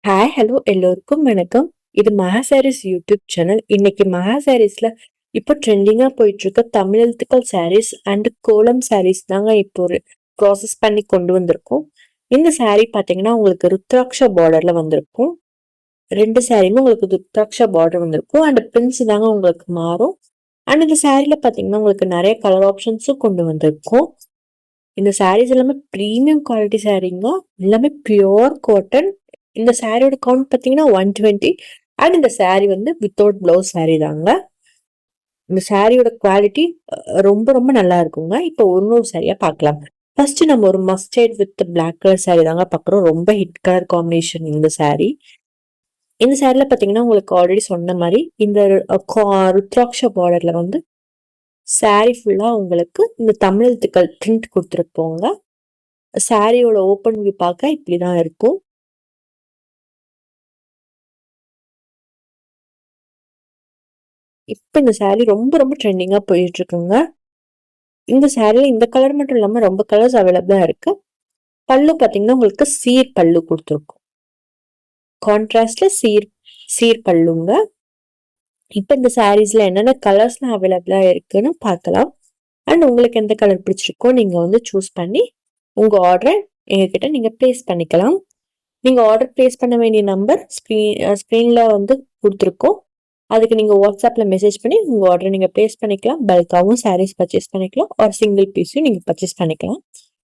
Hi hello எல்லோருக்கும் வணக்கம். இது மகா சாரீஸ் யூடியூப் சேனல். இன்னைக்கு மகா சாரீஸ்ல இப்போ ட்ரெண்டிங்கா போயிட்டு இருக்க தமிழ் எழுத்துக்கள் சாரீஸ் அண்ட் கோலம் சாரீஸ் தாங்க இப்போ ஒரு ப்ராசஸ் பண்ணி கொண்டு வந்திருக்கோம். இந்த சாரீ பாத்தீங்கன்னா உங்களுக்கு ருத்ராட்ச பார்டர்ல வந்திருக்கும். ரெண்டு சாரியுமே உங்களுக்கு ருத்ராட்ச பார்டர் வந்திருக்கும் அண்ட் பிரிண்ட்ஸ் தாங்க உங்களுக்கு மாறும். அண்ட் இந்த சாரீல பாத்தீங்கன்னா உங்களுக்கு நிறைய கலர் ஆப்ஷன்ஸும் கொண்டு வந்திருக்கும். இந்த சாரீஸ் எல்லாமே ப்ரீமியம் குவாலிட்டி சாரீங்க. எல்லாமே பியோர் காட்டன். இந்த சாரியோட கவுண்ட் பார்த்தீங்கன்னா 120 அண்ட் இந்த சாரீ வந்து வித்தவுட் பிளவுஸ் சாரீ தாங்க. இந்த சாரியோட குவாலிட்டி ரொம்ப ரொம்ப நல்லா இருக்குங்க. இப்போ ஒரு சாரியா பார்க்கலாம். ஃபர்ஸ்ட் நம்ம ஒரு mustard with black colour sari தாங்க பார்க்குறோம். ரொம்ப ஹிட் கலர் காம்பினேஷன் இந்த சாரீ. இந்த சாரில பார்த்தீங்கன்னா உங்களுக்கு ஆல்ரெடி சொன்ன மாதிரி இந்த ருத்ராட்ச பார்டர்ல வந்து சாரீ ஃபுல்லா உங்களுக்கு இந்த தமிழ் எழுத்துக்கள் பிரிண்ட் கொடுத்துருப்போங்க. சாரியோட ஓப்பன் வியூ பார்க்க இப்படிதான் இருக்கும். இப்ப இந்த சாரீ ரொம்ப ரொம்ப ட்ரெண்டிங்கா போயிட்டு இருக்குங்க. இந்த சாரீல இந்த கலர் மட்டும் இல்லாம ரொம்ப கலர்ஸ் அவைலபிளா இருக்கு. பல்லு பாத்தீங்கன்னா உங்களுக்கு சீர் பல்லு கொடுத்துருக்கும். கான்ட்ராஸ்ட்ல சீர் பல்லுங்க. இப்ப இந்த சாரீஸ்ல என்னென்ன கலர்ஸ்லாம் அவைலபிளா இருக்குன்னு பார்க்கலாம். அண்ட் உங்களுக்கு எந்த கலர் பிடிச்சிருக்கோ நீங்க வந்து சூஸ் பண்ணி உங்க ஆர்டரை எங்ககிட்ட நீங்க பிளேஸ் பண்ணிக்கலாம். நீங்க ஆர்டர் பிளேஸ் பண்ண வேண்டிய நம்பர் ஸ்கிரீன்ல வந்து கொடுத்துருக்கோம். அதுக்கு நீங்க வாட்ஸ்அப்ல மெசேஜ் பண்ணி உங்க ஆர்டரை நீங்க பிளேஸ் பண்ணிக்கலாம். பல்காவும் சாரீஸ் பர்ச்சேஸ் பண்ணிக்கலாம் ஆர் சிங்கிள் பீஸையும் நீங்க பர்ச்சேஸ் பண்ணிக்கலாம்.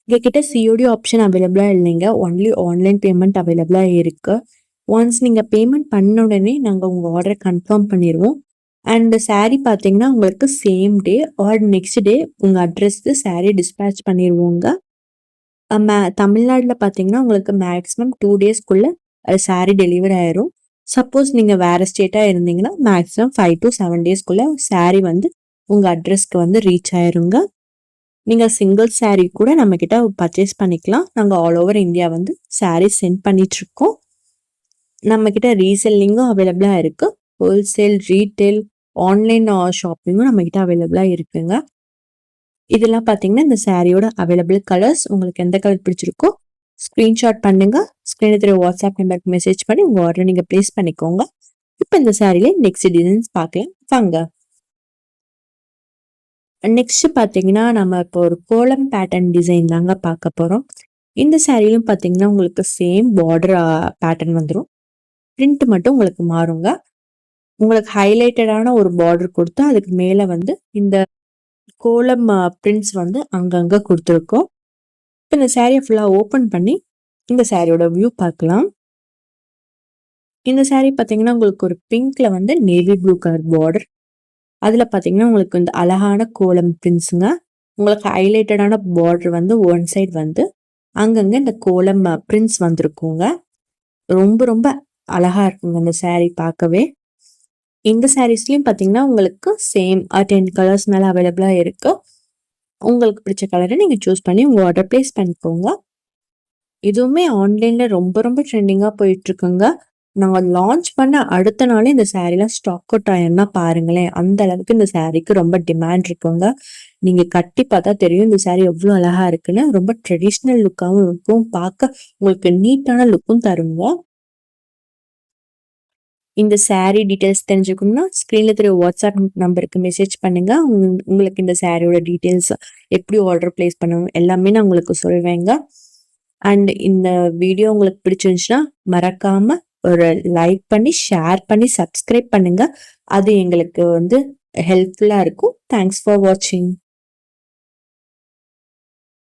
எங்ககிட்ட சிஓடி ஆப்ஷன் அவைலபிளா இல்லைங்க. ஒன்லி ஆன்லைன் பேமெண்ட் அவைலபிளா இருக்கு. ஒன்ஸ் நீங்க பேமெண்ட் பண்ண உடனே நாங்க உங்க ஆர்டரை கன்ஃபார்ம் பண்ணிடுவோம். அண்ட் சாரீ பார்த்தீங்கன்னா உங்களுக்கு same day or next day உங்க அட்ரஸ்க்கு சாரீ டிஸ்பேச் பண்ணிடுவோங்க. தமிழ்நாட்டில் பார்த்தீங்கன்னா உங்களுக்கு மேக்ஸிமம் 2 டேஸ்க்குள்ள சாரீ டெலிவரி ஆயிரும். சப்போஸ் நீங்க வேற ஸ்டேட்டா இருந்தீங்கன்னா மேக்ஸிமம் 5 to 7 டேஸ்க்குள்ள சாரீ வந்து உங்க அட்ரஸ்க்கு வந்து ரீச் ஆயிருங்க. நீங்க சிங்கிள் சாரீ கூட நம்ம கிட்ட பர்ச்சேஸ் பண்ணிக்கலாம். நாங்க ஆல் ஓவர் இந்தியா வந்து சாரீ சென்ட் பண்ணிட்டு இருக்கோம். நம்ம கிட்ட ரீசெல்லிங்கும் அவைலபிளா இருக்கு. ஹோல்சேல், ரீட்டைல், ஆன்லைன் ஷாப்பிங்கும் நம்ம கிட்ட அவைலபிளா இருக்குங்க. இதெல்லாம் பாத்தீங்கன்னா இந்த சாரியோட அவைலபிள் கலர்ஸ். உங்களுக்கு எந்த கலர் பிடிச்சிருக்கோ ஸ்கிரீன்ஷாட் பண்ணுங்க. ஸ்கிரீன்ல தெரிய வாட்ஸ்அப் நம்பருக்கு மெசேஜ் பண்ணி உங்க ஆர்டர் நீங்க பிளேஸ் பண்ணிக்கோங்க. இப்போ இந்த சாரியில நெக்ஸ்ட் டிசைன்ஸ் பார்க்கலாம் வாங்க. நெக்ஸ்ட் பாத்தீங்கன்னா நம்ம இப்போ ஒரு கோலம் பேட்டர்ன் டிசைன் தாங்க பார்க்க போறோம். இந்த சாரியிலும் பாத்தீங்கன்னா உங்களுக்கு சேம் பார்டர் பேட்டர்ன் வந்துடும். பிரிண்ட் மட்டும் உங்களுக்கு மாறுங்க. உங்களுக்கு ஹைலைட்டடான ஒரு பார்டர் கொடுத்து அதுக்கு மேல வந்து இந்த கோலம் பிரிண்ட்ஸ் வந்து அங்கங்க கொடுத்துருக்கோம். இப்போ இந்த சாரியை ஃபுல்லா ஓப்பன் பண்ணி இந்த சாரியோட வியூ பார்க்கலாம். இந்த சாரி பார்த்தீங்கன்னா உங்களுக்கு ஒரு பிங்க்ல வந்து நேவி ப்ளூ கலர் பார்டர். அதுல பார்த்தீங்கன்னா உங்களுக்கு இந்த அழகான கோலம் பிரிண்ட்ஸுங்க. உங்களுக்கு ஹைலைட்டடான பார்டர் வந்து ஒன் சைட் வந்து அங்கங்க இந்த கோலம் பிரிண்ட்ஸ் வந்திருக்குங்க. ரொம்ப ரொம்ப அழகா இருக்குங்க இந்த சாரி பார்க்கவே. இந்த சாரீஸ்லயும் பார்த்தீங்கன்னா உங்களுக்கு சேம் 10 கலர்ஸ் மேல அவைலபிளா இருக்கு. உங்களுக்கு பிடிச்ச கலரை நீங்க சூஸ் பண்ணி உங்க ஆர்டர் பிளேஸ் பண்ணிக்கோங்க. இதுவுமே ஆன்லைன்ல ரொம்ப ரொம்ப ட்ரெண்டிங்கா போயிட்டு இருக்குங்க. நாங்க லான்ச் பண்ண அடுத்த நாளே இந்த சாரீலாம் ஸ்டாக் அவுட் ஆயிருந்தா பாருங்களேன். அந்த அளவுக்கு இந்த சாரீக்கு ரொம்ப டிமாண்ட் இருக்குங்க. நீங்க கட்டி பார்த்தா தெரியும் இந்த சாரீ எவ்வளவு அழகா இருக்குன்னு. ரொம்ப ட்ரெடிஷ்னல் லுக்காவும் இருக்கும். பார்க்க உங்களுக்கு நீட்டான லுக்கும் தருங்க. இந்த சாரீ டீடைல்ஸ் தெரிஞ்சுக்கணும்னா ஸ்கிரீன்ல தெரிய வாட்ஸ்அப் நம்பருக்கு மெசேஜ் பண்ணுங்க. உங்களுக்கு இந்த சாரியோட டீடைல்ஸ் எப்படி ஆர்டர் பிளேஸ் பண்ணணும் எல்லாமே நான் உங்களுக்கு சொல்வேங்க. அண்ட் இந்த வீடியோ உங்களுக்கு பிடிச்சிருந்துச்சுன்னா மறக்காம ஒரு லைக் பண்ணி ஷேர் பண்ணி சப்ஸ்கிரைப் பண்ணுங்க. அது எங்களுக்கு வந்து ஹெல்ப்ஃபுல்லா இருக்கும். தேங்க்ஸ் ஃபார் வாட்சிங்.